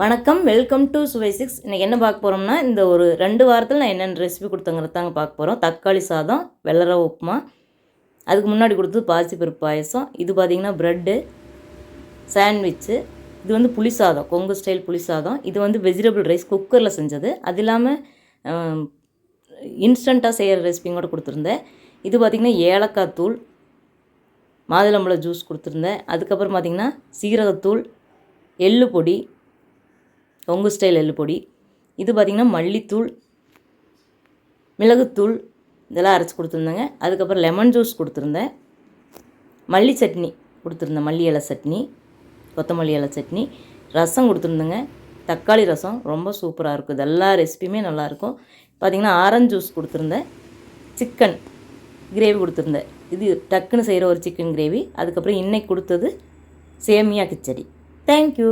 வணக்கம், welcome to சுவை 6. இன்றைக்கி என்ன பார்க்க போகிறோம்னா, இந்த ஒரு 2 வாரத்தில் நான் என்னென்ன ரெசிபி கொடுத்தங்கிறது தாங்க பார்க்க போகிறோம். தக்காளி சாதம், வெள்ளை ரவை உப்புமா, அதுக்கு முன்னாடி கொடுத்தது பாசிப்பருப்பு பாயசம், இது பார்த்திங்கன்னா ப்ரெட்டு, சாண்ட்விட்சு, இது வந்து புளி சாதம், கொங்கு ஸ்டைல் புளி சாதம், இது வந்து வெஜிடபிள் ரைஸ் குக்கரில் செஞ்சது. அது இல்லாமல் இன்ஸ்டண்ட்டாக செய்கிற ரெசிபியும் கூட கொடுத்துருந்தேன். இது பார்த்திங்கன்னா ஏலக்காய் தூள், மாதுளம்பழ ஜூஸ் கொடுத்துருந்தேன். அதுக்கப்புறம் பார்த்திங்கன்னா சீரகத்தூள், எள்ளு பொடி, கொங்கு ஸ்டைல் எள்ளு பொடி, இது பார்த்திங்கன்னா மல்லித்தூள், மிளகுத்தூள், இதெல்லாம் அரைச்சி கொடுத்துருந்தேங்க. அதுக்கப்புறம் லெமன் ஜூஸ் கொடுத்துருந்தேன், மல்லி சட்னி கொடுத்துருந்தேன், மல்லி இலை சட்னி, கொத்தமல்லி இலை சட்னி, ரசம் கொடுத்துருந்தேங்க. தக்காளி ரசம் ரொம்ப சூப்பராக இருக்கும். இது எல்லா ரெசிபியுமே நல்லாயிருக்கும். பார்த்திங்கன்னா ஆரஞ்சு ஜூஸ் கொடுத்துருந்தேன், சிக்கன் கிரேவி கொடுத்துருந்தேன். இது டக்குன்னு செய்கிற ஒரு சிக்கன் கிரேவி. அதுக்கப்புறம் இன்றைக்கி கொடுத்தது சேமியா கிச்சடி. தேங்க்யூ.